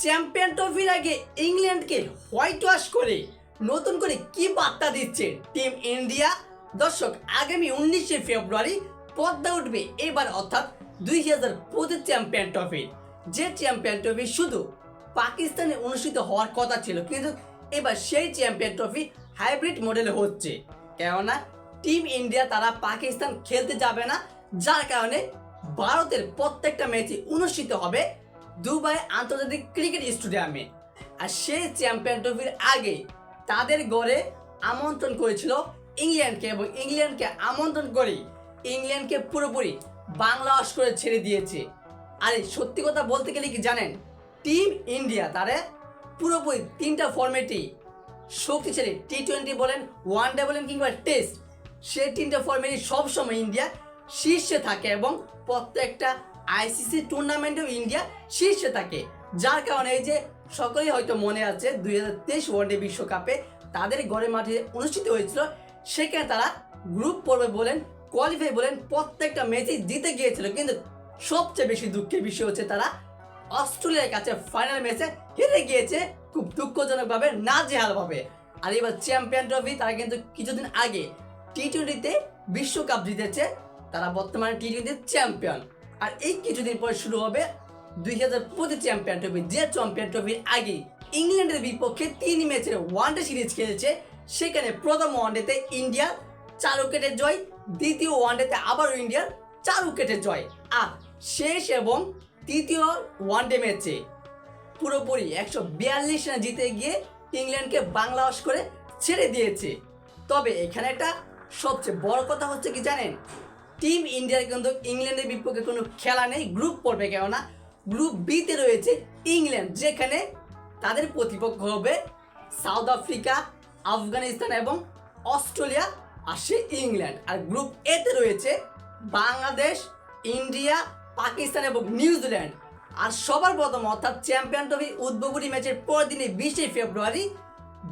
Champion ট্রফির আগে ইংল্যান্ডকে হোয়াইট ওয়াশ করে নতুন করে কি বার্তা দিচ্ছে টিম ইন্ডিয়া। দর্শক, আগামী 19শে ফেব্রুয়ারি পদ্মা উঠবে এবার, অর্থাৎ 2025 চ্যাম্পিয়ন ট্রফি। যে চ্যাম্পিয়ন ট্রফি শুধু পাকিস্তানে অনুষ্ঠিত হওয়ার কথা ছিল, কিন্তু এবার সেই চ্যাম্পিয়ন ট্রফি হাইব্রিড মডেলে হচ্ছে। কেননা টিম ইন্ডিয়া তারা পাকিস্তান খেলতে যাবে না, যার কারণে ভারতের প্রত্যেকটা ম্যাচই অনুষ্ঠিত হবে দুবাই আন্তর্জাতিক ক্রিকেট স্টেডিয়ামে। আর সেই চ্যাম্পিয়ন ট্রফির আগে তাদের গড়ে আমন্ত্রণ করেছিল ইংল্যান্ডকে, এবং ইংল্যান্ডকে আমন্ত্রণ করে ইংল্যান্ডকে পুরোপুরি বাংলা ওয়াশ করে ছেড়ে দিয়েছে। আর সত্যি কথা বলতে গেলে কি জানেন, টিম ইন্ডিয়া তারা পুরোপুরি তিনটা ফরম্যাটই শক্তিশালী, টি20 বলেন, ওয়ানডে বলেন কিংবা টেস্ট, সেই তিনটা ফরম্যাটই সবসময় ইন্ডিয়া শীর্ষে থাকে এবং প্রত্যেকটা আইসিসি টুর্নামেন্টেও ইন্ডিয়া শীর্ষে থাকে। যার কারণে এই যে সকলেই হয়তো মনে আছে 2023 ওয়ানডে বিশ্বকাপে তাদের ঘরের মাঠে অনুষ্ঠিত হয়েছিল, সেখানে তারা গ্রুপ পর্বে বলেন, কোয়ালিফাই বলেন, প্রত্যেকটা ম্যাচই জিতে গিয়েছিল। কিন্তু সবচেয়ে বেশি দুঃখের বিষয় হচ্ছে তারা অস্ট্রেলিয়ার কাছে ফাইনাল ম্যাচে হেরে গিয়েছে, খুব দুঃখজনকভাবে, নাজেহালভাবে। আর এবার চ্যাম্পিয়ন ট্রফি তারা কিন্তু কিছুদিন আগে টি20তে বিশ্বকাপ জিতেছে, তারা বর্তমানে টি20 চ্যাম্পিয়ন। আর এই কিছুদিন পরে শুরু হবে 2025 চ্যাম্পিয়ন ট্রফি, যে চ্যাম্পিয়ন ট্রফির আগে ইংল্যান্ডের বিপক্ষে 3 ম্যাচের ওয়ানডে সিরিজ খেলেছে। সেখানে প্রথম ওয়ানডেতে ইন্ডিয়া 4 উইকেটের জয়, দ্বিতীয় ওয়ানডেতে আবারও ইন্ডিয়ার 4 উইকেটের জয়। আর শেষ এবং তৃতীয় ওয়ানডে ম্যাচে পুরোপুরি 142 রান জিতে গিয়ে ইংল্যান্ডকে বাংলা ওয়াশ করে ছেড়ে দিয়েছে। তবে এখানে একটা সবচেয়ে বড় কথা হচ্ছে কি জানেন, টিম ইন্ডিয়ার কিন্তু ইংল্যান্ডের বিপক্ষে কোনো খেলা নেই গ্রুপ পর্বে, কেননা গ্রুপ বিতে রয়েছে ইংল্যান্ড, যেখানে তাদের প্রতিপক্ষ হবে সাউথ আফ্রিকা, আফগানিস্তান এবং অস্ট্রেলিয়া, আসে ইংল্যান্ড। আর গ্রুপ এতে রয়েছে বাংলাদেশ, ইন্ডিয়া, পাকিস্তান এবং নিউজিল্যান্ড। আর সবার প্রথম অর্থাৎ চ্যাম্পিয়ন ট্রফি উদ্বোধনী ম্যাচের পর দিনে 20শে ফেব্রুয়ারি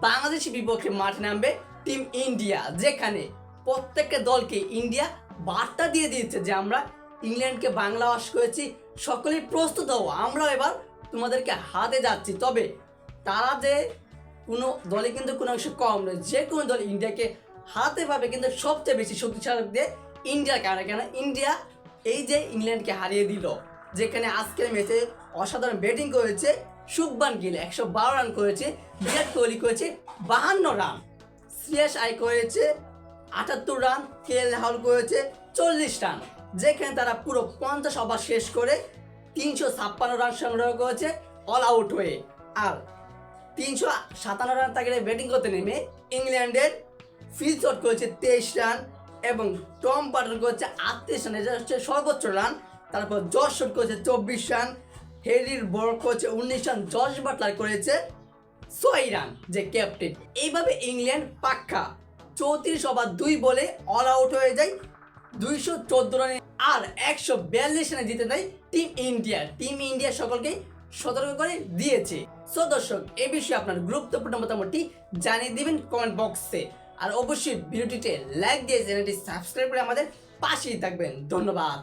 বাংলাদেশের বিপক্ষে মাঠে নামবে টিম ইন্ডিয়া, যেখানে প্রত্যেকটা দলকে ইন্ডিয়া বার্তা দিয়ে দিচ্ছে যে আমরা ইংল্যান্ডকে বাংলা ওয়াশ করেছি, সকলেই প্রস্তুত হও, আমরাও এবার তোমাদেরকে হাতে যাচ্ছি। তবে তারা যে কোনো দলে কিন্তু কোনো অংশ কম নয়, যে কোনো দল ইন্ডিয়াকে হাতে পাবে, কিন্তু সবচেয়ে বেশি শক্তিশালী দিয়ে ইন্ডিয়ার কারণে। কেন ইন্ডিয়া এই যে ইংল্যান্ডকে হারিয়ে দিল, যেখানে আজকের ম্যাচে অসাধারণ ব্যাটিং করেছে শুভমান গিল, 112 রান করেছে, বিরাট কোহলি করেছে 52 রান, শ্রেয়াস আয়ার করেছে 78 রান, কেএল রাহুল করেছে 40 রান, যেখানে তারা পুরো 50 ওভার শেষ করে 356 রান সংগ্রহ করেছে অল আউট হয়ে। আর 357 রান তাকে ব্যাটিং করতে নেমে ইংল্যান্ডের ফিল শট করেছে 23 রান এবং টম পাটন করেছে 38 রান, এটা হচ্ছে সর্বোচ্চ রান। তারপর জশ শট করেছে 24 রান, হেরির বর্ক করেছে 19 রান, জশ বাটলার করেছে 6 রান, যে ক্যাপ্টেন। এইভাবে ইংল্যান্ড পাক্কা 34 ওভার 2 বলে অল আউট হয়ে যায় 214 রানে, আর 142 রানে জিতে দেয় টিম ইন্ডিয়া। টিম ইন্ডিয়া সকলকে সতর্ক করে দিয়েছে। সো দর্শক, এই বিষয়ে আপনার গুরুত্বপূর্ণ মতামতটি জানিয়ে দিবেন কমেন্ট বক্সে। আর অবশ্যই ভিডিওটিতে লাইক দিয়ে চ্যানেলটি সাবস্ক্রাইব করে আমাদের পাশেই থাকবেন। ধন্যবাদ।